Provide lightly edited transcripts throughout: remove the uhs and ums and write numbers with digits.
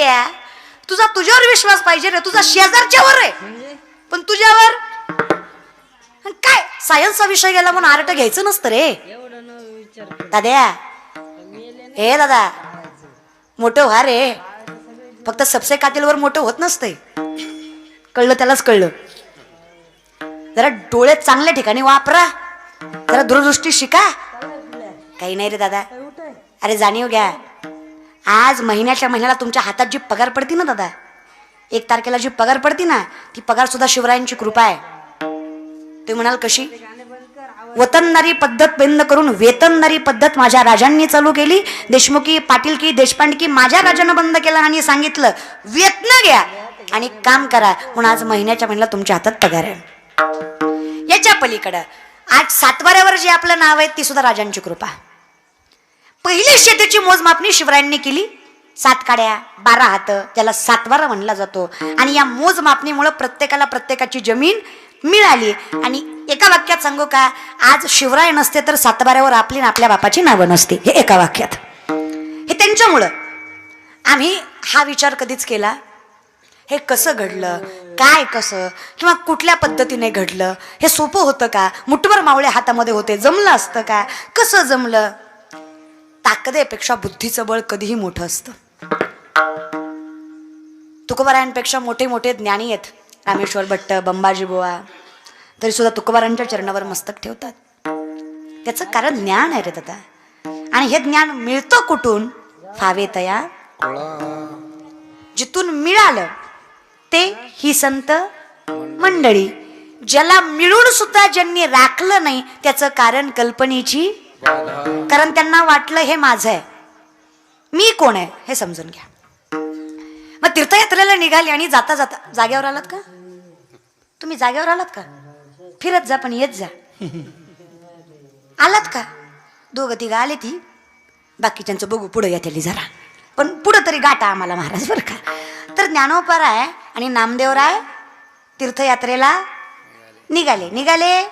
दाद्या, तुझा तुझ्यावर विश्वास पाहिजे रे, तुझा शेजारच्यावर आहे, पण तुझ्यावर काय? सायन्सचा विषय गेला म्हणून आर्ट घ्यायचं नसतं रे दाद्या. हे दादा, मोठं व्हा रे, फक्त सबसे कातिलवर मोठं होत नसतंय, कळलं त्यालाच कळलं. जरा डोळे चांगल्या ठिकाणी वापरा, जरा दूरदृष्टी शिका. काही नाही रे दादा, अरे जाणीव घ्या. आज महिन्याला तुमच्या हातात जी पगार पडती ना दादा, 1 तारखेला जी पगार पडती ना, ती पगार सुद्धा शिवरायांची कृपा आहे. ते म्हणाल कशी? वतनदारी पद्धत बंद करून वेतनदारी पद्धत माझ्या राजांनी चालू केली. देशमुखी, पाटीलकी, देशपांडकी माझ्या राजानं बंद केलं आणि सांगितलं वेतन घ्या आणि काम करा, म्हणून आज महिन्याला तुमच्या हातात पगार आहे. याच्या पलीकडं आज सातबाऱ्यावर जे आपलं नाव आहे ती सुद्धा राजांची कृपा. पहिली शेतीची मोजमापणी शिवरायांनी केली. 7 काड्या 12 हात, ज्याला सातबारा म्हणला जातो. आणि या मोजमापणीमुळे प्रत्येकाला प्रत्येकाची जमीन मिळाली. आणि एका वाक्यात सांगू का, आज शिवराय नसते तर सातबाऱ्यावर आपली आपल्या बापाची नावं नसती. हे एका वाक्यात. हे त्यांच्यामुळं. आम्ही हा विचार कधीच केला हे कसं घडलं, काय कसं, किंवा कुठल्या पद्धतीने घडलं, हे सोपं होतं का? मुठभर मावळे हातामध्ये होते, जमलं असतं का? कसं जमलं? ताकदेपेक्षा बुद्धीचं बळ कधीही मोठं असतं. तुकोबारायांपेक्षा मोठे मोठे ज्ञानी आहेत, रामेश्वर भट्ट, बंबाजी बुवा, तरी सुद्धा तुकोबारांच्या चरणावर मस्तक ठेवतात. त्याचं कारण ज्ञान आहे रे दादा. आणि हे ज्ञान मिळतं कुठून? फावे तया, जिथून मिळालं ते ही संत मंडळी. ज्याला मिळून सुद्धा ज्यांनी राखलं नाही त्याचं कारण कल्पनेची, कारण त्यांना वाटलं हे माझं आहे, मी कोण आहे हे समजून घ्या. मग तीर्थयात्रेला निघाली आणि जाता जाता जागेवर आलात का तुम्ही? जागेवर आलात का? फिरत जा पण येत जा. आलात का? 2-3 आले ती, बाकीच्यांचं बघू पुढे येतेली जरा, पण पुढं तरी गाठा आम्हाला महाराज बरं का. तर ज्ञानोपर आहे आणि नामदेवराय तीर्थयात्रेला निघाले.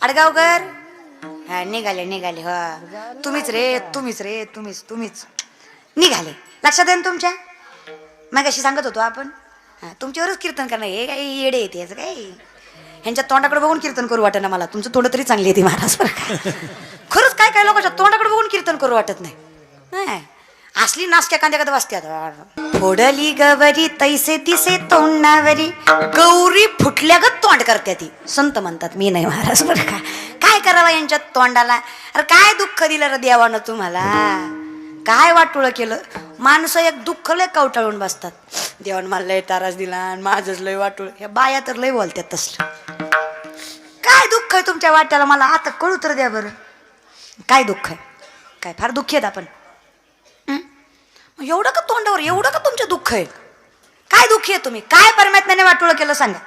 अडगावकर हा निघाले हा, तुम्हीच निघाले. लक्षात आहे ना तुमच्या? मग अशी सांगत होतो आपण, हा तुमच्यावरच कीर्तन करणं, हे काही येडे येते याचं काय, ह्यांच्या तोंडाकडे बघून कीर्तन करू वाटत ना मला. तुमचं तोंड तरी चांगली येते महाराज बरं का. खरंच काय लोकांच्या तोंडाकडे बघून कीर्तन करू वाटत नाही. असली नाश्त्या कांद्याकडे वाजत्यात. फोडली गवरी तैसे तिसे तोंडावरी, गौरी फुटल्या ग तोंड करत्या ती, संत म्हणतात, मी नाही महाराज बरं का. काय करावं यांच्या तोंडाला? अरे काय दुःख दिलं रे देवानं तुम्हाला, काय वाटोळं केलं? माणसं एक दुःख लय कवटाळून बसतात, देवानं मला लय तारास दिला आणि माझंच लय वाटोळ. ह्या बाया तर लय बोलतात तसलं. काय दुःख आहे तुमच्या वाट्याला? मला आता कळू तर द्या बरं, काय दुःख आहे? काय फार दुःखी आहेत आपण? एवढं का तोंडावर, एवढं का तुमचं दुःख आहे? काय दुःखी आहे तुम्ही? काय परमात्म्याने वाटोळं केलं सांगा?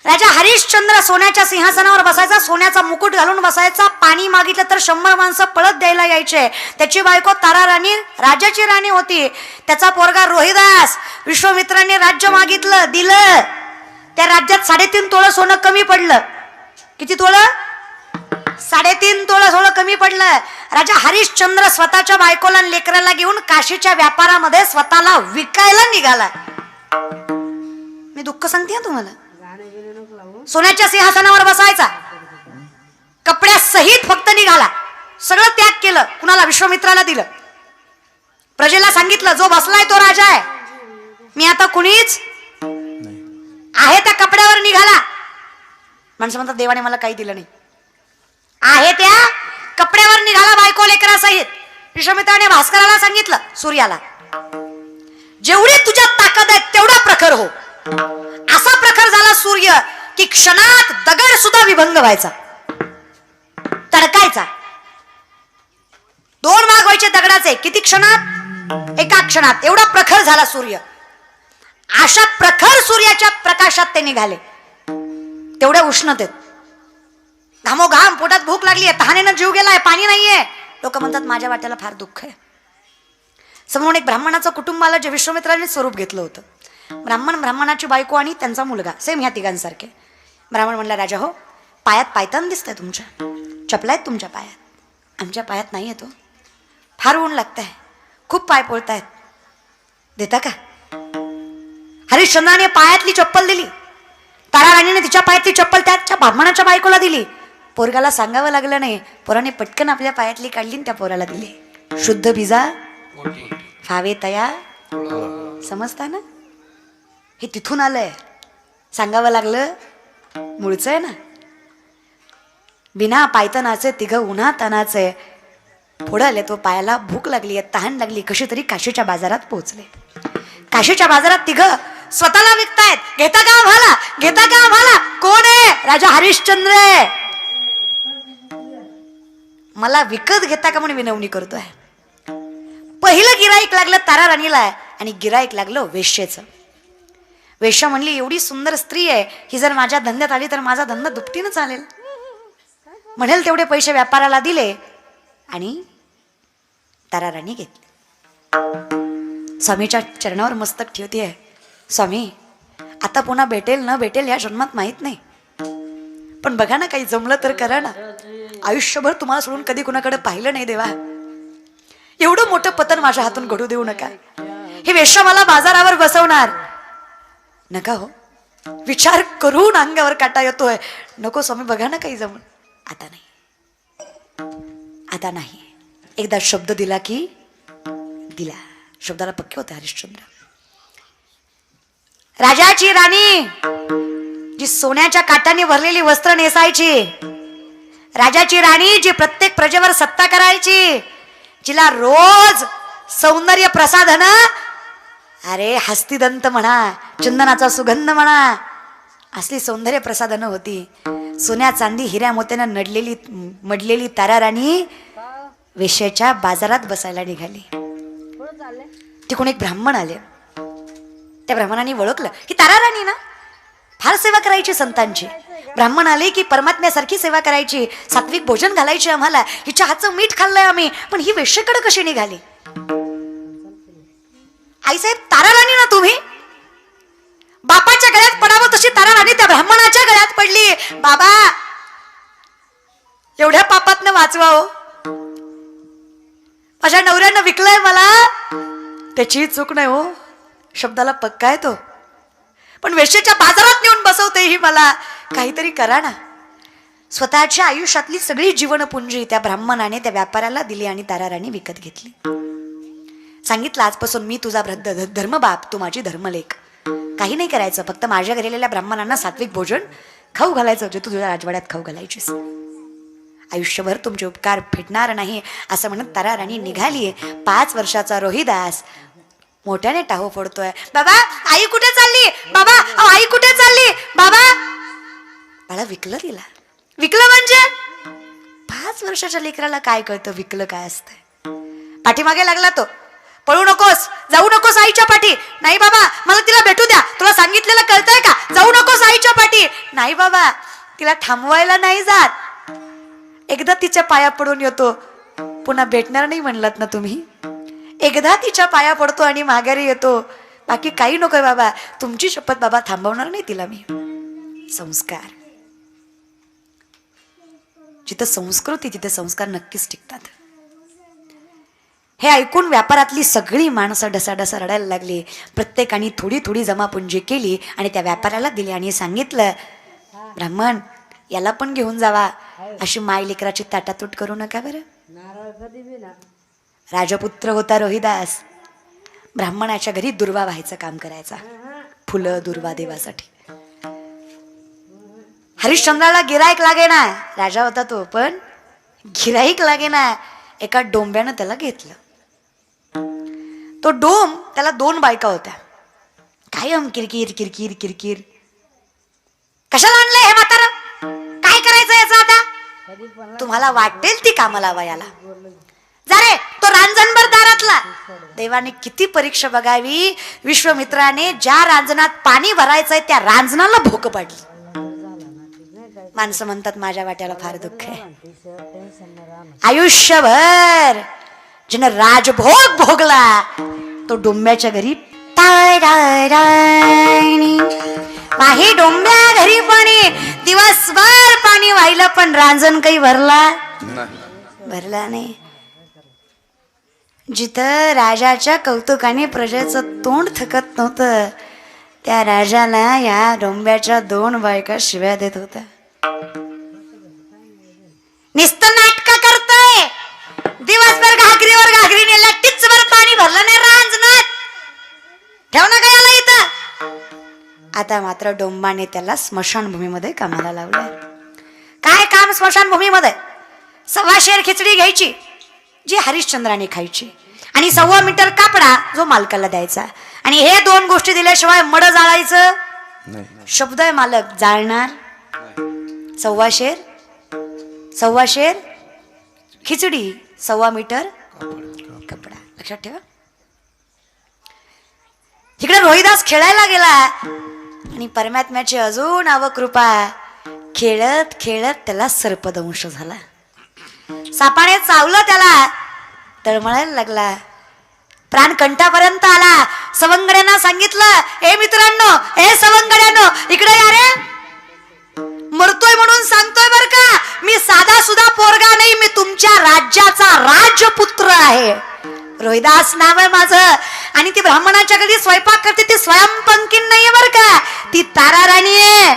राजा हरिश्चंद्र सोन्याच्या सिंहासनावर बसायचा, सोन्याचा मुकुट घालून बसायचा. पाणी मागितलं तर 100 माणसं पळत द्यायला यायचे. त्याची बायको तारा राणी राजाची राणी होती. त्याचा पोरगा रोहिदास, विश्वामित्राने राज्य मागितलं, दिलं. त्या राज्यात 3.5 तोळं सोनं कमी पडलं. किती तोळं? 3.5 तोळं सोनं कमी पडलं. राजा हरिश्चंद्र स्वतःच्या बायकोला लेकराला घेऊन काशीच्या व्यापारामध्ये स्वतःला विकायला निघाला. मी दुःख सांगते तुम्हाला. सोन्याच्या सिंहासनावर बसायचा, कपड्यासहित फक्त निघाला, सगळं त्याग केलं. कुणाला? विश्वामित्राला दिलं. प्रजेला सांगितलं जो बसलाय तो राजा आहे, मी आता कुणीच आहे. त्या कपड्यावर निघाला. माणसं म्हणतात देवाने मला काही दिलं नाही. आहे त्या कपड्यावर निघाला बायको लेकरासहित. विश्वामित्राने भास्कराला सांगितलं, सूर्याला, जेवढी तुझ्या ताकद आहे तेवढा प्रखर हो. असा प्रखर झाला सूर्य की क्षणात दगड सुद्धा विभंग व्हायचा, तडकायचा. 2 भाग व्हायचे दगडाचे. किती क्षणात? एका क्षणात. एवढा प्रखर झाला सूर्य. अशा प्रखर सूर्याच्या प्रकाशात ते निघाले. तेवढ्या उष्णतेत, घामोघाम, पोटात भूक लागली आहे, तहानेनं जीव गेलाय, पाणी नाहीये. लोक म्हणतात माझ्या वाट्याला फार दुःख आहे. समोरून एक ब्राह्मणाचं कुटुंब आलं जे विश्वामित्राने स्वरूप घेतलं होतं. ब्राह्मणाची बायको आणि त्यांचा मुलगा, सेम ह्या तिघांसारखे. ब्राह्मण म्हणला, राजा हो, पायात पायतान दिसतंय तुमच्या, चपला आहेत तुमच्या पायात, आमच्या पायात नाही येतो, फार ऊन लागतंय, खूप पाय पोळतायत. देता का? हरिश्चंद्राने पायातली चप्पल दिली, तारा राणीने तिच्या पायातली चप्पल त्याच्या ब्राह्मणाच्या बायकोला दिली. पोरगाला सांगावं लागलं नाही, पोराने पटकन आपल्या पायातली काढली आणि त्या पोराला दिली. शुद्ध बीजा फावे तया. समजता ना? हे तिथून आलंय, सांगावं लागलं, मूळचं आहे ना. बिना पायतनाचे तिघ उन्हात अनाचे. पुढं आले तो, पायाला भूक लागली, तहान लागली, कशी तरी काशीच्या बाजारात पोहोचले. काशीच्या बाजारात तिघ स्वतःला विकतायत. घेता का आम्हाला, घेता का आम्हाला? कोण आहे? राजा हरिश्चंद्र आहे. मला विकत घेता का म्हणून विनवणी करतोय. पहिलं गिराईक लागलं तारा राणीला आणि गिराईक लागलं वेश्येचं. वेश्या म्हणली, एवढी सुंदर स्त्री आहे, ही जर माझ्या धंद्यात आली तर माझा धंदा दुपटीनं चालेल. म्हणेल तेवढे पैसे व्यापाराला दिले आणि तारा राणी घेतली. स्वामीच्या चरणावर मस्तक ठेवतीये. स्वामी, आता पुन्हा भेटेल न भेटेल या जन्मात माहित नाही, पण बघा ना, काही जमलं तर करा ना. आयुष्यभर तुम्हाला सोडून कधी कुणाकडे पाहिलं नाही देवा. एवढं मोठं पतन माझ्या हातून घडू देऊ नका. हे वेश्या मला बाजारावर बसवणार नका हो. विचार करून अंगावर काटा येतोय. नको स्वामी, बघा ना काही जमून. आता नाही, आता नाही. एकदा शब्द दिला की दिला. शब्दाला पक्के होते हरिश्चंद्र. राजाची राणी जी सोन्याच्या काटाने भरलेली वस्त्र नेसायची, राजाची राणी जी प्रत्येक प्रजेवर सत्ता करायची, जिला रोज सौंदर्य प्रसाधन, अरे हस्तिदंत म्हणा, चंदनाचा सुगंध म्हणा, असली सौंदर्य प्रसाधनं होती. सोन्या चांदी हिऱ्या मोत्यानं नडलेली मडलेली तारा राणी वेश्याच्या बाजारात बसायला निघाली. तिकडून एक ब्राह्मण आले. त्या ब्राह्मणाने ओळखलं की तारा राणी ना फार सेवा करायची संतांची. ब्राह्मण आले की परमात्म्यासारखी सेवा करायची, सात्विक भोजन घालायचे आम्हाला, हिच्या हातचं मीठ खाल्लंय आम्ही, पण ही वेश्येकडे कशी निघाली? आईसाहेब, तारा राणी ना तुम्ही? बापाच्या गळ्यात पडावं तशी तारा राणी त्या ब्राह्मणाच्या गळ्यात पडली. बाबा, एवढ्या पापातनं वाचवा हो. माझ्या नवऱ्यानं विकलंय मला, त्याची चूक नाही हो, शब्दाला पक्का आहे तो, पण वेश्येच्या बाजारात नेऊन बसवते ही मला. काहीतरी करा ना. स्वतःच्या आयुष्यातली सगळी जीवनपुंजी त्या ब्राह्मणाने त्या व्यापाऱ्याला दिली आणि तारा राणी विकत घेतली. सांगितलं, आजपासून मी तुझा धर्मबाप, तू माझी धर्मलेख. काही नाही करायचं, फक्त माझ्या घरी आलेल्या ब्राह्मणांना सात्विक भोजन खाऊ घालायचं, जे तू तुझ्या राजवाड्यात खाऊ घालायचीस. आयुष्यभर तुमचे उपकार फेडणार नाही असं म्हणत तारा राणी निघाली. 5 वर्षाचा रोहिदास मोठ्याने टाहो फोडतोय. बाबा, आई कुठे चालली? बाबा, आई कुठे चालली? बाबा, बाळा विकलं तिला. विकलं म्हणजे 5 वर्षाच्या लेकराला काय कळतं विकलं काय असतंय? पाठीमागे लागला तो. पळू नकोस, जाऊ नकोस आईच्या पाठी. नाही बाबा, मला तिला भेटू द्या. तुला सांगितलेलं कळतंय का? जाऊ नकोस आईच्या पाठी. नाही बाबा, तिला थांबवायला नाही जात. एकदा तिच्या पाया पडून येतो, पुन्हा भेटणार नाही म्हणलात ना तुम्ही. एकदा तिच्या पाया पडतो आणि माघारी येतो, बाकी काही नकोय बाबा. तुमची शपथ बाबा, थांबवणार नाही तिला मी. संस्कार, जिथं संस्कृती तिथे संस्कार नक्कीच टिकतात. हे ऐकून व्यापारातली सगळी माणसं ढसाढसा रडायला लागली. प्रत्येकाने थोडी थोडी जमापुंजी केली आणि त्या व्यापाऱ्याला दिली आणि सांगितलं, ब्राह्मण याला पण घेऊन जावा. अशी माय लेकराची ताटातूट करू नका बरं. राजपुत्र होता रोहिदास. ब्राह्मणाच्या घरी दुर्वा व्हायचं काम करायचा, फुलं दुर्वा देवासाठी. हरिश्चंद्राला गिराईक लागे ना, राजा होता तो, पण गिराईक लागे ना. एका डोंब्यानं त्याला घेतलं. तो डोम, त्याला 2 बायका होत्या. कायम किरकिर किरकिर किरकिर. कशाला आणलंय हे म्हातारा? काय करायचं याचं आता? तुम्हाला वाटेल ती कामाला लावा याला. जा रे, तो रांजणभर दारातला. देवाने किती परीक्षा बघावी. विश्वामित्राने ज्या रांजणात पाणी भरायचंय त्या रांजणाला भोक पडली. माणसं म्हणतात माझ्या वाट्याला फार दुःख आहे. आयुष्यभर ज्यानं राजभोग भोगला तो डोंब्याच्या घरी काही डोंब्या घरी पाणी, दिवसभर पाणी वाहिलं पण रांजण काही भरला नाही. जिथं राजाच्या कौतुकाने प्रजेचं तोंड थकत नव्हतं त्या राजाला या डोंब्याच्या 2 बायका शिव्या देत होत्या. नुसतं नाटक करतोय, दिवसभर घागरीवर घागरी नेला, टिचभर पाणी भरलं नाही रांजणात, ठेव ना काय आला इथं. आता मात्र डोंबाने त्याला स्मशानभूमीमध्ये कामाला लावलं. काय काम स्मशानभूमीमध्ये? 1.25 शेर खिचडी घ्यायची जी हरिश्चंद्राने खायची, आणि 1.25 मीटर कापडा जो मालकाला द्यायचा, आणि हे 2 गोष्टी दिल्याशिवाय मड जाळायचं शब्द आहे मालक. जाळणार 1.25 शेर खिचडी, 1.25 मीटर कपडा. लक्षात ठेवा. तिकडे रोहिदास खेळायला गेला आणि परमात्म्याची अजून अवकृपा, खेळत खेळत त्याला सर्पदंश झाला. सापाने चावलं, त्याला तळमळायला लागला, प्राण कंठापर्यंत आला. सवंगड्यांना सांगितलं, ए मित्रांनो, ए सवंगड्यांनो, इकडे या रे, मरतोय म्हणून सांगतोय बर का, मी साधा सुद्धा पोरगा नाही, मी तुमच्या राज्याचा राजपुत्र आहे. रोहिदास नाव आहे माझं, आणि ती ब्राह्मणाच्या घरी स्वयंपाक करते, ती स्वयंपंकीन नाहीये बर का, ती तारा राणी आहे.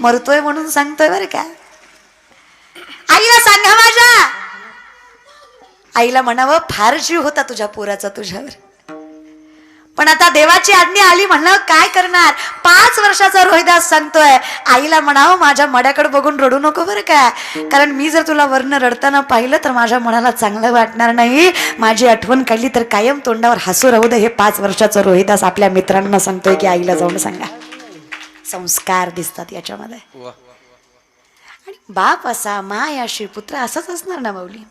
मरतोय म्हणून सांगतोय बर का. आईला सांगा, माझ्या आईला म्हणावं, फार जीव होता तुझ्या पोराचा तुझ्यावर, पण आता देवाची आज्ञा आली, म्हणलं काय करणार. 5 वर्षाचा रोहिदास सांगतोय, आईला म्हणावं, माझ्या मड्याकडे बघून रडू नको बरं का, कारण मी जर तुला वर्ण रडताना पाहिलं तर माझ्या मनाला चांगलं वाटणार नाही. माझी आठवण काढली तर कायम तोंडावर हसू राहू दे. हे 5 वर्षाचा रोहिदास आपल्या मित्रांना सांगतोय की आईला जाऊन सांगा. संस्कार दिसतात याच्यामध्ये. आणि बाप असा, माय अशी, पुत्र असाच असणार ना माऊली.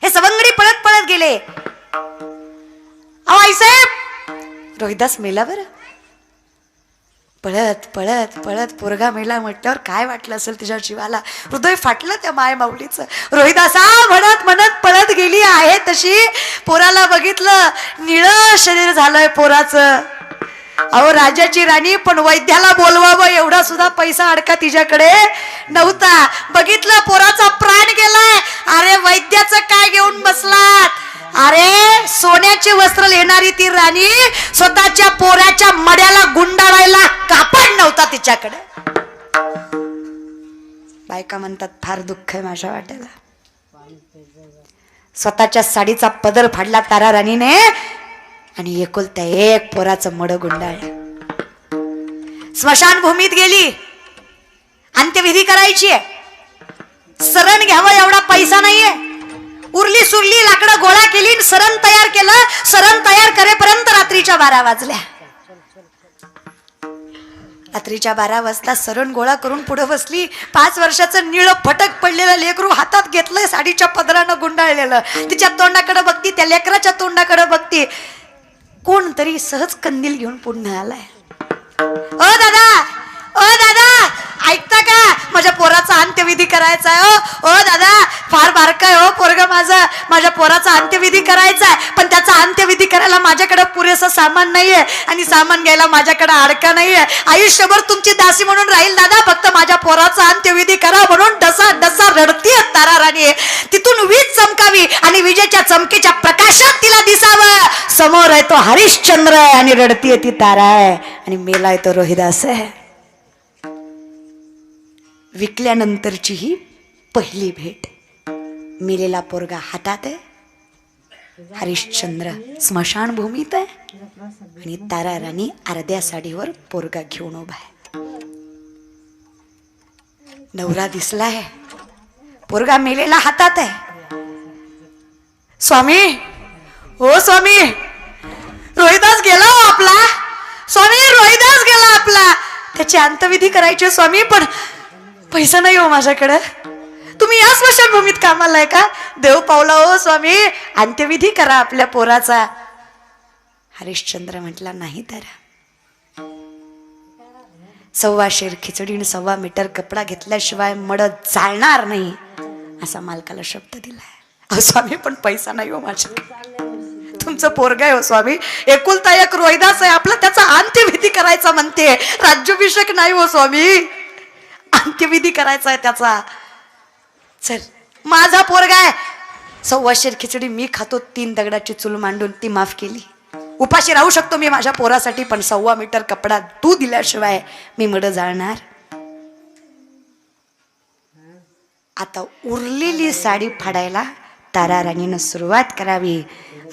हे सवंगडी पळत पळत गेले. अहो आईसाहेब, रोहिदास मेला बरं. पळत पळत पळत पोरगा मेला म्हटल्यावर काय वाटलं असेल तिच्या जीवाला, हृदय फाटलं त्या माय माऊलीचं. रोहिदासा म्हणत म्हणत पळत गेली आहे तशी पोराला बघितलं, निळं शरीर झालंय पोराचं. अहो राजाची राणी, पण वैद्याला बोलवावं एवढा सुद्धा पैसा अडका तिच्याकडे नव्हता. बघितलं पोराचा प्राण गेलाय. अरे वैद्याचं काय घेऊन बसलात? अरे सोन्याचे वस्त्र लेणारी ती राणी स्वतःच्या पोराच्या मड्याला गुंडाळायला कापड नव्हता तिच्याकडे. बायका म्हणतात, फार दुःख आहे माझ्या वाट्याला. स्वतःच्या साडीचा पदर फाडला तारा राणीने, आणि एकुलत्या एक पोराचं मड गुंडाळलं. स्मशानभूमीत गेली, अंत्यविधी करायची आहे. सरण घ्यावं एवढा पैसा नाहीये. उरली सुरली लाकडं गोळा केली, सरण तयार केलं. सरण तयार करेपर्यंत रात्रीच्या 12 वाजल्या. रात्रीच्या 12 वाजता सरण गोळा करून पुढे बसली. 5 वर्षाचं निळ फटक पडलेलं लेकरू हातात घेतलंय, साडीच्या पदरानं गुंडाळलेलं. तिच्या तोंडाकडे बघती, त्या लेकराच्या तोंडाकडे बघती. कोणतरी सहज कंदील घेऊन पुन्हा आलाय. ओ दादा, ओ दादा, ऐकता का? माझ्या पोराचा अंत्यविधी करायचा आहे. ओ दादा, फार बारका आहे हो पोरगा माझा, माझ्या पोराचा अंत्यविधी करायचा आहे, पण त्याचा अंत्यविधी करायला माझ्याकडे पुरेसं सामान नाहीये, आणि सामान घ्यायला माझ्याकडे अडका नाहीये. आयुष्यभर तुमची दासी म्हणून राहील दादा, फक्त माझ्या पोराचा अंत्यविधी करा म्हणून डसा डसा रडतीये तारा राणी. तिथून वीज चमकावी आणि विजेच्या चमकेच्या प्रकाशात तिला दिसावं. समोर आहे तो हरिश्चंद्र आहे आणि रडतीये ती तारा आहे, आणि मेलाय तो रोहिदास आहे. विकल्यानंतरची ही पहिली भेट. मेलेला पोरगा हातात आहे, हरिश्चंद्र स्मशानभूमीत आहे, आणि तारा राणी अर्ध्या साडीवर पोरगा घेऊन उभा आहे. नवरा दिसलाय, पोरगा मेलेला हातात आहे. स्वामी, हो स्वामी, रोहिदास गेला हो आपला. स्वामी, रोहिदास गेला आपला. त्याची अंत्यविधी करायची स्वामी, पण पैसा नाही हो माझ्याकडे. तुम्ही या स्मशानभूमीत कामाला आहे का? देव पावला हो स्वामी, अंत्यविधी करा आपल्या पोराचा. हरिश्चंद्र म्हटला, नाही तर 1.25 शेर खिचडी आणि 1.25 मीटर कपडा घेतल्याशिवाय मड चालणार नाही, असा मालकाला शब्द दिलाय. अहो स्वामी, पण पैसा नाही हो माझ्याकडे. तुमचं पोरगा आहे हो स्वामी, एकुलता एक रोहिदास आहे आपला, त्याचा अंत्यविधी करायचा म्हणते. राज्याभिषेक नाही हो स्वामी, अंत्यविधी करायचा आहे त्याचा. चल, माझा पोरगा आहे. 1.25 शेर खिचडी मी खातो, 3 दगडाची चूल मांडून ती माफ केली. उपाशी राहू शकतो मी माझ्या पोरासाठी, पण 1.25 मीटर कपडा तू दिल्याशिवाय मी मड जाणार. आता उरलेली साडी फाडायला तारा राणीनं सुरुवात करावी.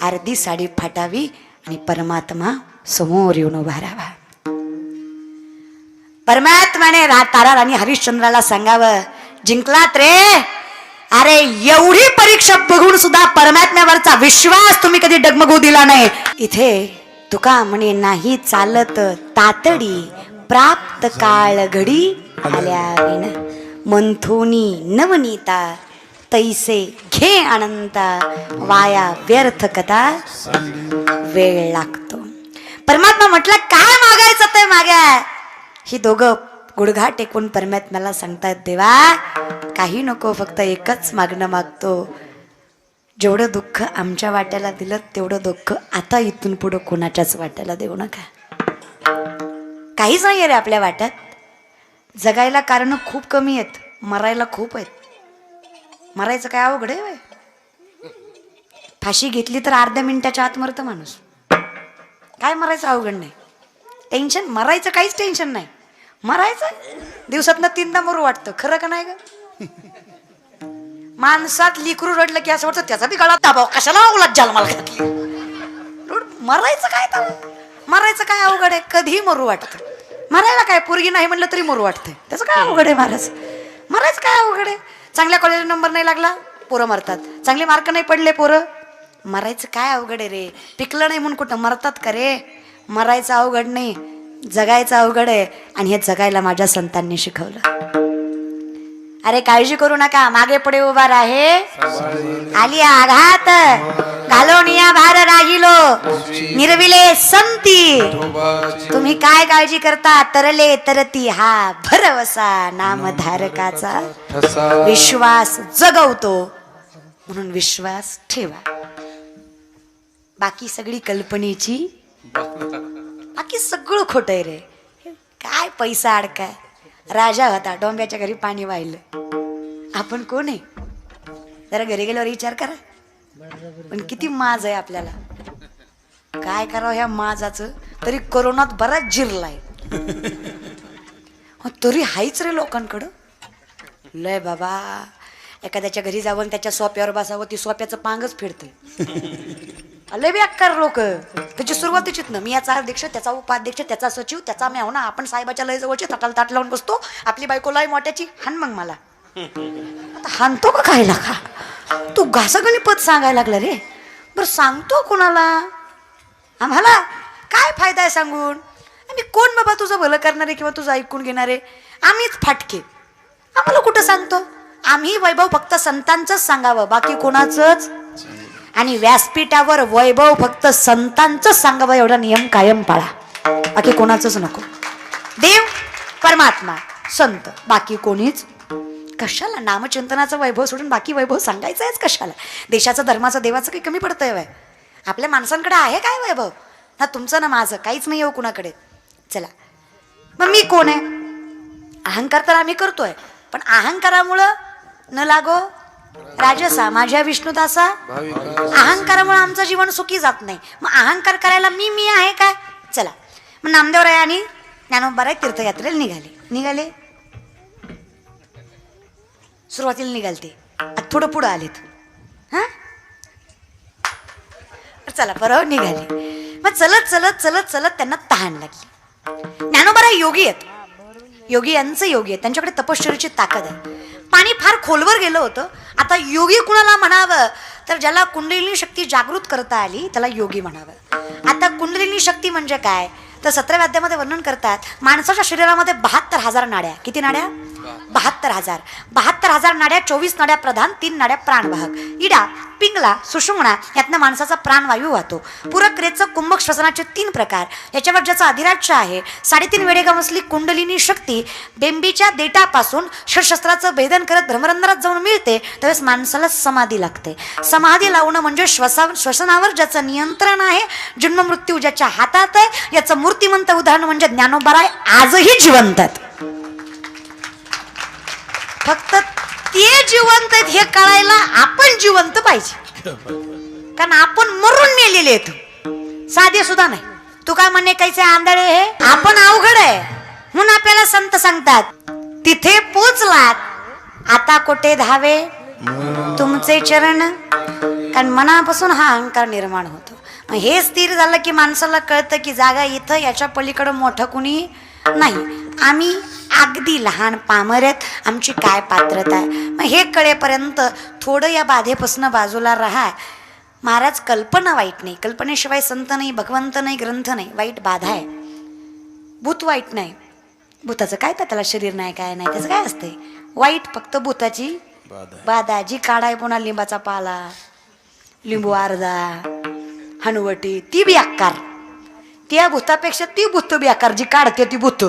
अर्धी साडी फाटावी आणि परमात्मा समोर येऊन उभा राहावा. परमात्माने तारा राणी हरिश्चंद्राला सांगावं, जिंकलात रे. अरे एवढी परीक्षा बघून सुद्धा परमात्म्यावरचा विश्वास तुम्ही कधी डगमगू दिला नाही. इथे तुका म्हणे नाही चालत तातडी, प्राप्त काळ घडी आल्या विण. मंथोनी नवनीता तैसे घे अनंता, वाया व्यर्थ कथा वेळ लागतो. परमात्मा म्हटलं काय मागायचं ते मागा. ही दोघं गुडघा टेकून परमात्म्याला सांगतात, देवा काही नको, फक्त एकच मागणं मागतो. जेवढं दुःख आमच्या वाट्याला दिलं तेवढं दुःख आता इथून पुढं कोणाच्याच वाट्याला देऊ नका. काहीच नाही रे आपल्या वाट्यात. जगायला कारण खूप कमी आहेत, मरायला खूप आहेत. मरायचं काय अवघड आहे. फाशी घेतली तर अर्ध्या मिनिटाच्या आत मरतं माणूस. काय मरायचं अवघड नाही. टेन्शन मरायचं काहीच टेन्शन नाही. मरायचं दिवसातनं 3दा मरू वाटतं. खरं का नाही ग. माणसात लिकरू रडलं की असं वाटतं त्याचा बी गळा दाबाव, कशाला उलट जन्माला घातली. मरायचं काय तर मरायचं काय अवघड आहे. कधी मरू वाटतं. मरायला काय पोरगी नाही म्हणलं तरी मरू वाटतंय. त्याचं काय अवघड आहे महाराज. मरायचं काय अवघड आहे. चांगल्या कॉलेजला नंबर नाही लागला पोरं मरतात. चांगले मार्क नाही पडले पोरं. मरायचं काय अवघड आहे रे. पिकलं नाही म्हणून कुठं मरतात का रे. मरायचं अवघड नाही, जगायचं अवघड आहे. आणि हे जगायला माझ्या संतांनी शिकवलं. अरे काळजी करू नका, मागे पुढे उभा राहे. आली आघात घालोनिया भार राहिलो, निर्विले संती. तुम्ही काय काळजी करता, तरले तरती हा भरवसा. नामधारकाचा विश्वास जगवतो, म्हणून विश्वास ठेवा. बाकी सगळी कल्पनेची, बाकी सगळं खोट आहे रे. काय पैसा अडकाय. राजा होता, डोंब्याच्या घरी पाणी वाहिलं. आपण कोण आहे जरा घरी गेल्यावर विचार करा. पण किती माज आहे आपल्याला. काय करावं ह्या माजाचं. तरी कोरोनात बराच जिरलाय, तरी हायच रे लोकांकडं. लय बाबा. एखाद्याच्या घरी जावं त्याच्या सोप्यावर बसावं, ती सोप्याचं पांगच फिरते. लय बेकार लोक. त्याची सुरुवातीचीच ना, मी याचा अध्यक्ष, त्याचा उपाध्यक्ष, त्याचा सचिव, त्याचा मेवना. आपण साहेबाच्या लय जवळचे ताटाला ताट लावून बसतो. आपली बायको लय मोठ्याची. हान मग मला. आता हानतो का खायला का. तू घासागणी पद सांगायला लागला रे. बरं सांगतो कुणाला. आम्हाला काय फायदा आहे सांगून. आम्ही कोण बाबा तुझं भलं करणारे किंवा तुझं ऐकून घेणारे. आम्हीच फाटके. आम्हाला कुठं सांगतो. आम्ही वैभव फक्त संतांचंच सांगावं, बाकी कोणाचंच. आणि व्यासपीठावर वैभव फक्त संतांचंच सांगावं, एवढा नियम कायम पाळा. बाकी कोणाचंच नको. देव, परमात्मा, संत, बाकी कोणीच. कशाला नामचिंतनाचं वैभव सोडून बाकी वैभव सांगायचं आहेच कशाला. देशाचं, धर्माचं, देवाचं काही कमी पडतंय वय. आपल्या माणसांकडे आहे काय वैभव. ना तुमचं ना माझं काहीच नाही हो कुणाकडे. चला मग मी कोण आहे. अहंकार तर आम्ही करतोय, पण अहंकारामुळं न लागो राजसा माझ्या विष्णुदासा. अहंकारामुळे आमचं जीवन सुखी जात नाही. मग अहंकार करायला मी आहे काय. चला मग नामदेवराय आणि ज्ञानोबाराय तीर्थयात्रेला निघाले. सुरुवातीला निघालते, थोडं पुढं आलेत. हा चला बरोबर निघाले. मग चलत चलत चलत चलत त्यांना तहान लागली. ज्ञानोबाराय योगी आहेत. योगी यांचं योगी आहे, त्यांच्याकडे तपश्चर्याची ताकद आहे. पाणी फार खोलवर गेलं होतं. आता योगी कुणाला म्हणावं तर ज्याला कुंडलिनी शक्ती जागृत करता आली त्याला योगी म्हणावं. आता कुंडलिनी शक्ती म्हणजे काय तर 17व्या अध्यायामध्ये वर्णन करतात. माणसाच्या शरीरामध्ये 72,000 नाड्या. किती नाड्या. 72,000. 72,000 नाड्या, 24 नाड्या प्रधान, 3 नाड्या प्राणवाहक. इडा, पिंगला, सुषुम्ना यातनं माणसाचा प्राणवायू वाहतो. पूरक, रेचक, कुंभक श्वसनाचे 3 प्रकार. याच्यावर ज्याचा अधिराज्य आहे. 3.5 वेडेगाव असली कुंडलिनी शक्ती बेंबीच्या देठापासून षटशस्त्राचं भेदन करत भ्रमरंध्रात जाऊन मिळते. त्यावेळेस माणसाला समाधी लागते. समाधी लावणं म्हणजे श्वसनावर ज्याचं नियंत्रण आहे, जन्म मृत्यू ज्याच्या हातात आहे, याचं मूर्तिमंत उदाहरण म्हणजे ज्ञानोबाराय आजही जिवंत आहेत. फक्त ते जिवंत आहेत हे कळायला आपण जिवंत पाहिजे. कारण आपण मरून मेलेले आहेत. साधे सुद्धा नाही. तुका म्हणे कैसे आंधळे हे आपण अवघड आहे म्हणून आपल्याला संत सांगतात तिथे पोचलात आता कोठे धावे तुमचे चरण. कारण मनापासून हा अहंकार निर्माण होतो. हे स्थिर झालं की माणसाला कळतं की जागा इथं, याच्या पलीकडं मोठं कुणी नाही, आम्ही अगदी लहान पामर आहेत, आमची काय पात्रता आहे. मग हे कळेपर्यंत थोडं या बाधेपासून बाजूला राहा. महाराज कल्पना वाईट नाही, कल्पनेशिवाय संत नाही, भगवंत नाही, ग्रंथ नाही. वाईट बाधा आहे. भूत वाईट नाही. भूताचं काय तर त्याला शरीर नाही काय नाही त्याचं काय असते. वाईट फक्त भूताची बाधा. जी काढाय पुन्हा लिंबाचा पाला, लिंबू अर्धा, हनुवटी, ती बी आकार. त्या भूतापेक्षा ती भूत बी आकार जी काढते ती भूत.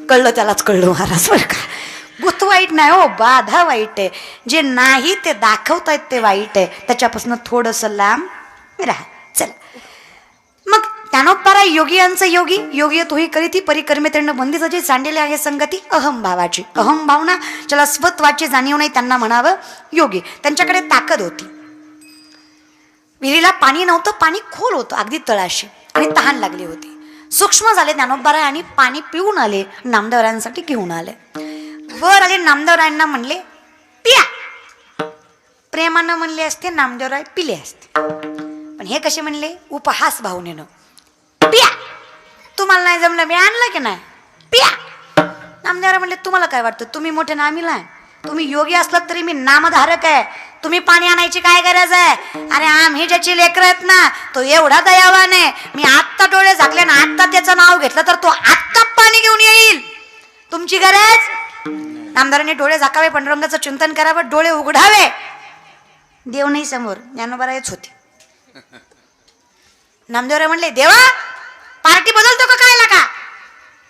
कळलं त्यालाच कळलं महाराज बरं का. भूत वाईट नाही हो, बाधा वाईट आहे. जे नाही ते दाखवतायत ते वाईट आहे. त्याच्यापासून थोडंसं लांब राहा. चल मग ज्ञानोपरा योगियांचं योगी योगी तोही करीती परिक्रमे त्यांना बंदीचं जे सांडलेले आहे संगती अहमभावाची. अहमभावना ज्याला स्वत्वाची जाणीव नाही त्यांना म्हणावं योगी. त्यांच्याकडे ताकद होती. विहिरीला पाणी नव्हतं, पाणी खोल होतं अगदी तळाशी आणि तहान लागली होती. सूक्ष्म झाले ज्ञानोबराय आणि पाणी पिऊन आले. नामदेवरायांसाठी घेऊन आले. वर आले नामदेवरायांना म्हणले पिया. प्रेमानं म्हणले असते नामदेवराय पिले असते, पण हे कसे म्हणले उपहास भावनेनं पिया. तुम्हाला नाही जमलं मी आणलं की नाही पिया. नामदेवराय म्हणले तुम्हाला काय वाटतं, तुम्ही मोठे नामीला आहे, तुम्ही योगी असलात तरी मी नामधारक आहे, तुम्ही पाणी आणायची काय गरज आहे. अरे आम्ही ज्याची लेकर आहेत ना तो एवढा दयावान आहे, मी आत्ता डोळे झाकले ना आत्ता त्याचं नाव घेतलं तर तो आत्ता पाणी घेऊन येईल. तुमची गरज. नामदारांनी डोळे झाकावे, पांडुरंगाचं चिंतन करावं, डोळे उघडावे. देव नाही समोर, ज्ञानोबरायच होते. नामदेवराय म्हणले देवा पार्टी बदलतो का काय का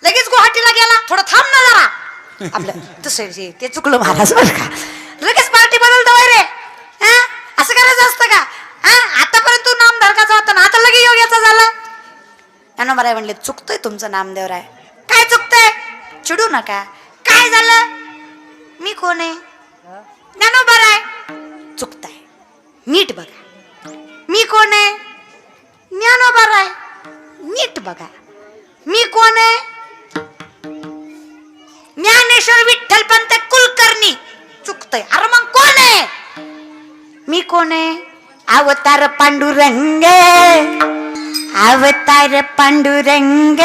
लगेच गुवाहाटीला गेला, थोडं थांब ना जरा. आपलं तसं ते चुकलं महाराज बरं का. लगेच पार्टी बदलतो रे, असं करायचं असतं का. आतापर्यंत तू नामधारकाचा होता ना, आता लगे योग्याचा झाला. ज्ञानोबराय म्हणले चुकतोय तुमचं नामदेवराय. काय चुकतंय, चिडू नका. काय झालं, मी कोण आहे. ज्ञानोबराय चुकताय, नीट बघा. मी कोण आहे. ज्ञानोबराय नीट बघा. मी कोण आहे. ज्ञानेश्वर विठ्ठल पंत कुलकर्णी. चुकतंय. अरे मग कोण आहे. मी कोण आहे. अवतार पांडुरंग, अवतार पांडुरंग,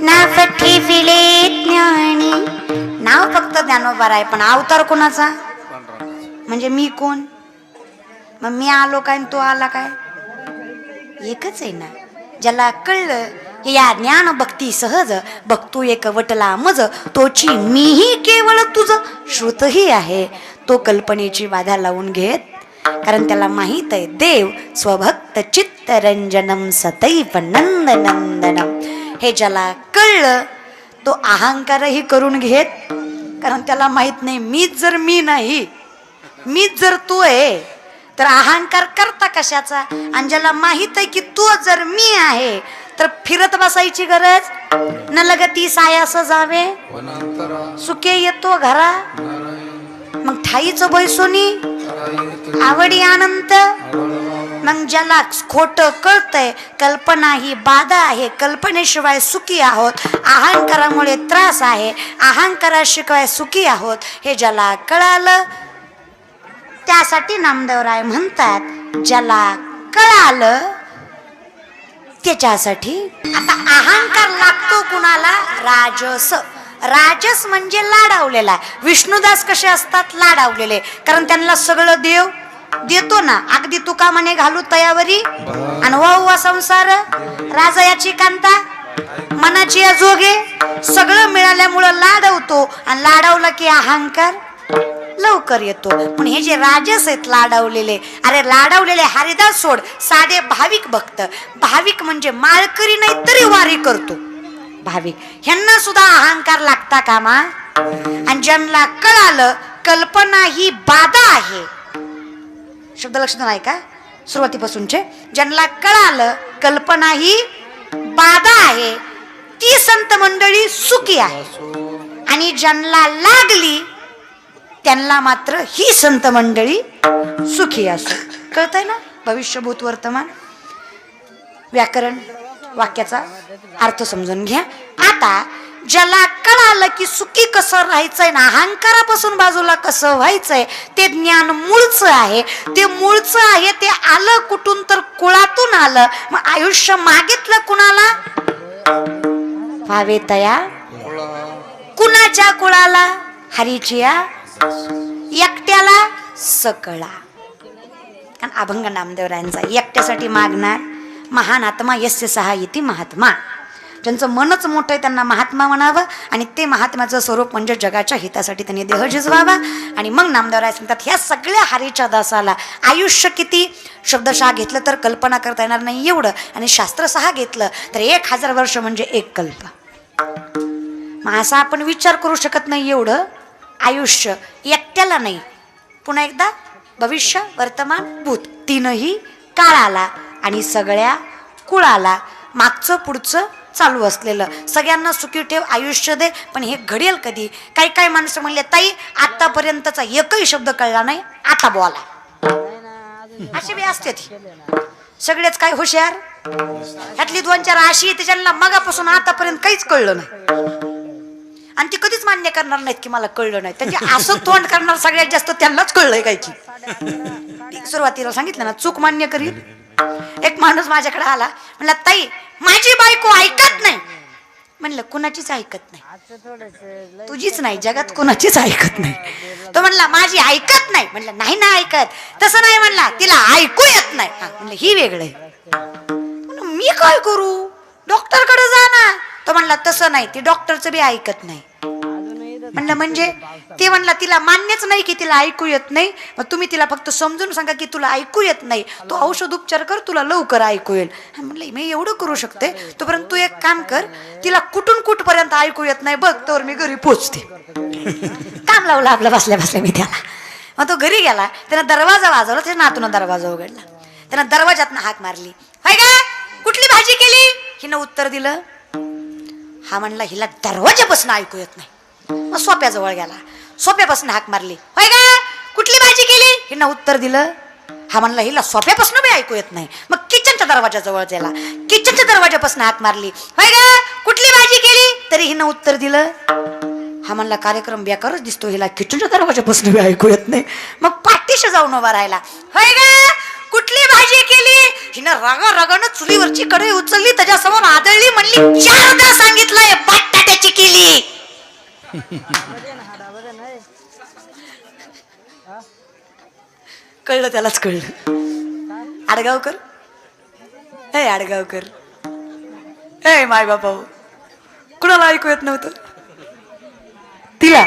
नाव ठेविले ज्ञानी. नाव फक्त ज्ञानोबराय पण अवतार कोणाचा म्हणजे मी कोण. मग मी आलो काय तो आला काय एकच आहे ना. ज्याला कळलं या ज्ञान भक्ती सहज बघतो एक वटला मज, तोची मीही केवळ तुझ श्रुतही आहे. तो कल्पनेची बाधा लावून घेत, कारण त्याला माहित आहे देव स्वभक्त चित्तरंजनम सदैव नंद नंदनम. हे ज्याला कळलं तो अहंकारही करून घेत, कारण त्याला माहित नाही मीच जर मी नाही, मीच जर तू आहे तर अहंकार करता कशाचा. आणि ज्याला माहित आहे की तू जर मी आहे तर फिरत बसायची गरज न लगती सायास जावे सुखे येतो घरा. मग ठाईच बैसोनी आवडी आनंद. मग ज्याला खोट कळतंय कल्पना ही बाधा आहे, कल्पनेशिवाय सुखी आहोत, अहंकारामुळे त्रास आहे, अहंकाराशिवाय सुखी आहोत, हे ज्याला कळालं त्यासाठी नामदेवराय म्हणतात ज्याला कळालं त्याच्यासाठी. आता अहंकार लागतो कुणाला. राजस. राजस म्हणजे लाडावलेला. विष्णुदास कसे असतात लाडावलेले, कारण त्यांना सगळं देव देतो ना. अगदी तुका म्हणे घालू तयावरी आणि वा संसार राजयाची कांता मनाची जोगे. सगळं मिळाल्यामुळं लाडवतो आणि लाडवला की अहंकार लवकर येतो. पण हे जे राजस आहेत लाडवलेले, अरे लाडवलेले हरिदास सोड, साधे भाविक भक्त. भाविक म्हणजे माळकरी नाही तरी वारी करतो भाविक. ह्यांना सुद्धा अहंकार लागता कामा. आणि ज्यांना कळालं कल्पना ही बाधा आहे, शब्द लक्षात नाही का सुरुवातीपासूनचे. ज्यांना कळालं कल्पना ही बाधा आहे ती संत मंडळी सुखी आहे, आणि ज्यांना लागली त्यांना मात्र ही संत मंडळी सुखी असो. कळतंय ना भविष्य भूत वर्तमान. व्याकरण वाक्याचा अर्थ समजून घ्या. आता ज्याला कळालं की सुखी कसं राहायचंय ना अहंकारापासून बाजूला कसं व्हायचंय ते ज्ञान मूळचं आहे. ते मूळचं आहे ते आलं कुठून तर कुळातून आलं. मग आयुष्य मागितलं कुणाला? व्हावे तया कुणाच्या कुळाला? हरीचिया एकट्याला सकळा. कारण अभंग नामदेवरायांचा एकट्यासाठी मागणार महान आत्मा यस्य सहा इति महात्मा. ज्यांचं मनच मोठं आहे त्यांना महात्मा म्हणावं आणि ते महात्म्याचं स्वरूप म्हणजे जगाच्या हितासाठी त्यांनी देह झिजवावा. आणि मग नामदेवराय सांगतात ह्या सगळ्या हरीच्या दासाला आयुष्य किती शब्दशः घेतलं तर कल्पना करता येणार नाही एवढं, आणि शास्त्रशः घेतलं तर 1000 वर्ष म्हणजे एक कल्प. मग असा आपण विचार करू शकत नाही एवढं आयुष्य एकट्याला नाही. पुन्हा एकदा भविष्य वर्तमान भूत तीनही काळाला आणि सगळ्या कुळाला मागचं पुढचं चालू असलेलं. सगळ्यांना सुखी ठेव आयुष्य दे. पण हे घडेल कधी? काही काही माणसं म्हणले ताई आतापर्यंतचा एकही शब्द कळला नाही आता बोला, असे बी असते. सगळेच काय हुशार? ह्यातली 2-4 अशी त्याच्याला मगापासून आतापर्यंत काहीच कळलं नाही आणि ती कधीच मान्य करणार नाहीत की मला कळलं नाही. त्यांचे असं तोंड करणार सगळ्यात जास्त त्यांनाच कळलंय काय की. सुरुवातीला सांगितलं ना चूक मान्य करील. एक माणूस माझ्याकडे आला म्हणला ताई माझी बायको ऐकत नाही. म्हणलं कुणाचीच ऐकत नाही? तुझीच नाही जगात कुणाचीच ऐकत नाही. तो म्हणला माझी ऐकत नाही. म्हणलं नाही ना ऐकत. तसं नाही म्हणला तिला ऐकू येत नाही. म्हणलं ही वेगळं आहे. मी काय करू? डॉक्टरकडे जा ना. तो म्हणला तसं नाही ती डॉक्टरचं बी ऐकत नाही. म्हणलं म्हणजे? ते म्हणला तिला मान्यच नाही की तिला ऐकू येत नाही. मग तुम्ही तिला फक्त समजून सांगा की तुला ऐकू येत नाही, तो औषध उपचार कर तुला लवकर ऐकू येईल. म्हणलं मी एवढं करू शकते. तोपर्यंत तू एक काम कर, तिला कुठून कुठपर्यंत ऐकू येत नाही बघ तर मी घरी पोचते. काम लावलं आपलं बसल्या बसल्या मी त्याला. मग तो घरी गेला. त्यानं दरवाजा वाजवला. त्याच्या नातून दरवाजा उघडला. त्यानं दरवाजातनं हाक मारली. होय का कुठली भाजी केली? हिनं उत्तर दिलं. हा म्हणला हिला दरवाजापासून ऐकू येत नाही. मग सोप्याजवळ गेला. सोप्यापासून हाक मारली. होय का कुठली भाजी केली? हिनं उत्तर दिलं. हा म्हणला हिला सोप्यापासून बी ऐकू येत नाही. मग किचनच्या दरवाजाजवळ गेला. किचनच्या दरवाजापासून हाक मारली. होय का कुठली भाजी केली? तरी हिनं उत्तर दिलं. हा म्हणला कार्यक्रम बेकारच दिसतो, हिला किचनच्या दरवाजापासून बी ऐकू येत नाही. मग पाठीशी जाऊन उभा राहिला. होय का कुठली भाजी केली? हिनं रागानं चुलीवरची कढई उचलली त्याच्यासमोर आदळली. म्हणली 4दा सांगितलंय बटाट्याची केली. कळलं त्यालाच कळलं. आडगावकर हे आडगावकर हे माय बापा कुणाला ऐकू येत नव्हतं? तिला.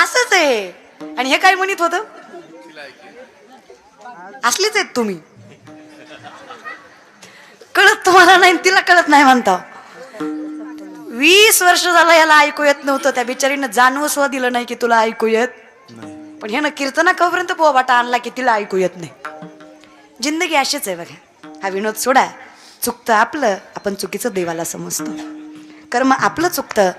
असंच आहे. आणि हे काय म्हणत होतं? असलीच आहेत तुम्ही. कळत तुम्हाला नाही तिला कळत नाही म्हणता. 20 वर्ष झालं याला ऐकू येत नव्हतं. त्या बिचारीनं जाणवं सुद्धा दिलं नाही की तुला ऐकू येत. पण ह्यानं कीर्तना कवपर्यंत बोबाटा आणला की तिला ऐकू येत नाही. जिंदगी अशीच आहे बघा. हा विनोद सोडा. चुकतं आपलं आपण चुकीचं देवाला समजतो. कर्म आपलं चुकतं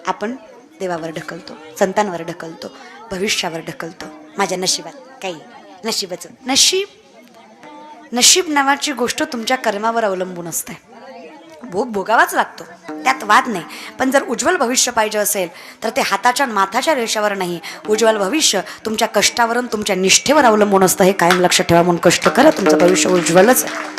आपण देवावर ढकलतो, संतांवर ढकलतो, भविष्यावर ढकलतो. माझ्या नशिबात काही नशिबाचं नशीब नावाची गोष्ट तुमच्या कर्मावर अवलंबून असते. भोग भोगावाच लागतो त्यात वाद नाही. पण जर उज्ज्वल भविष्य पाहिजे असेल तर ते हाताच्या माथाच्या रेषावर नाही. उज्ज्वल भविष्य तुमच्या कष्टावर तुमच्या निष्ठेवर अवलंबून असतं. हे कायम लक्षात ठेवा. म्हणून कष्ट करा तुमचं भविष्य उज्ज्वलच आहे.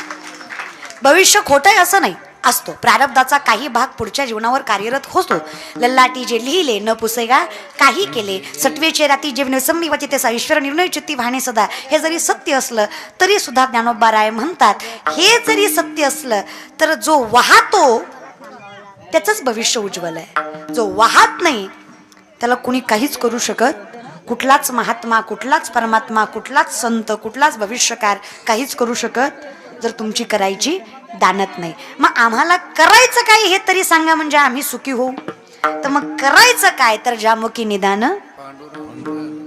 भविष्य खोटं आहे असं नाही. असतो प्रारब्धाचा काही भाग पुढच्या जीवनावर कार्यरत होतो. लल्लाटी जे लिहिले न पुसेगा काही केले. सत्वेचे राती जीवने संमी वाचिते सा ईश्वर निर्णय चित्ती वाहणे सदा. हे जरी सत्य असलं तरी सुद्धा ज्ञानोबा राय म्हणतात हे जरी सत्य असलं तर जो वाहतो त्याचंच भविष्य उज्ज्वल आहे. जो वाहत नाही त्याला कुणी काहीच करू शकत. कुठलाच महात्मा, कुठलाच परमात्मा, कुठलाच संत, कुठलाच भविष्यकार काहीच करू शकत जर तुमची करायची दानत नाही. मग आम्हाला करायचं काय हे तरी सांगा म्हणजे आम्ही सुखी होऊ. तर मग करायचं काय तर ज्यामुखी निदान.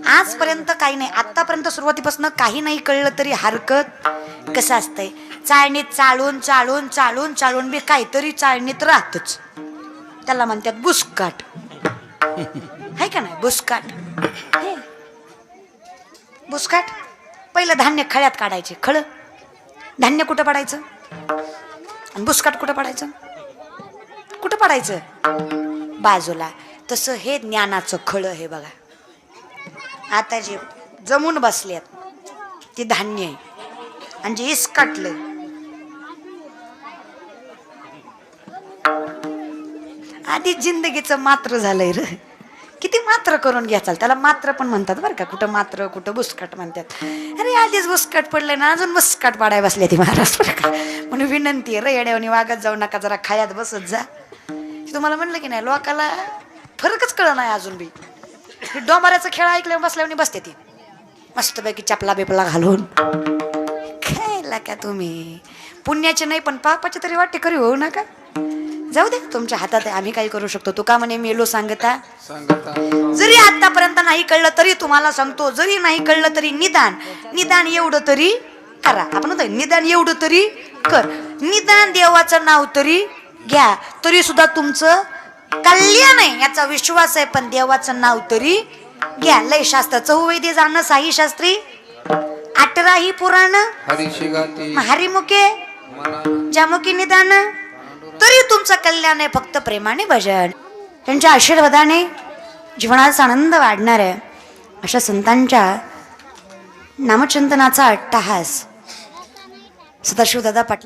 आजपर्यंत काही नाही. आतापर्यंत सुरुवातीपासून काही नाही कळलं तरी हरकत. कसं असतंय चाळणीत चालून चालून चालून चालून बी काहीतरी चाळणीत राहतच. त्याला म्हणतात बुसकाट. आहे का नाही बुसकाट? बुसकाट पहिलं धान्य खळ्यात काढायचे. खळ धान्य कुठं पडायचं आणि बुसकाट कुठं पडायचं? कुठं पडायचं? बाजूला. तसं हे ज्ञानाचं खळ हे बघा. आता जे जमून बसल्यात ते धान्य आहे आणि जे इसकाटलंय आधी जिंदगीचं मात्र झालंय र. किती मात्र करून घ्याचाल. त्याला मात्र पण म्हणतात बरं का. कुठं मात्र कुठं बुसकाट म्हणतात. अरे आधीच बुसकाट पडलंय ना अजून बुसकाट पाडाय बसले ती महाराज बरं का. म्हणून विनंती आहे रे येड्यावनी वागत जाऊ नका. जरा खायात बसत जा. तुम्हाला म्हणलं की नाही लोकाला फरकच कळ नाही अजून बी. डोंबऱ्याचा खेळ ऐकल्यावर बसल्यावर बसते ती मस्तपैकी चपला बिपला घालून. खायला का तुम्ही पुण्याचे नाही पण पापाचे तरी वाटे करी होऊ नका. जाऊ दे तुमच्या हातात आहे. आम्ही काय करू शकतो. तुका म्हणे मेलो सांगता. जरी आतापर्यंत नाही कळलं तरी तुम्हाला सांगतो. जरी नाही कळलं तरी निदान एवढं तरी करा. आपण म्हणतो निदान एवढं तरी कर. निदान देवाचं नाव तरी घ्या. तरी सुद्धा तुमचं कल्याण आहे याचा विश्वास आहे. पण देवाचं नाव तरी घ्या. लय शास्त्र चौवेदी जाणं साई शास्त्री 18 पुराण हरिमुखे ज्यामुखी निदान तरी तुमचं कल्याण आहे. फक्त प्रेमाने भजन. त्यांच्या आशीर्वादाने जीवनाचा आनंद वाढणार आहे. अशा संतांच्या नामचिंतनाचा अट्टहास सदाशिवदादा पाटील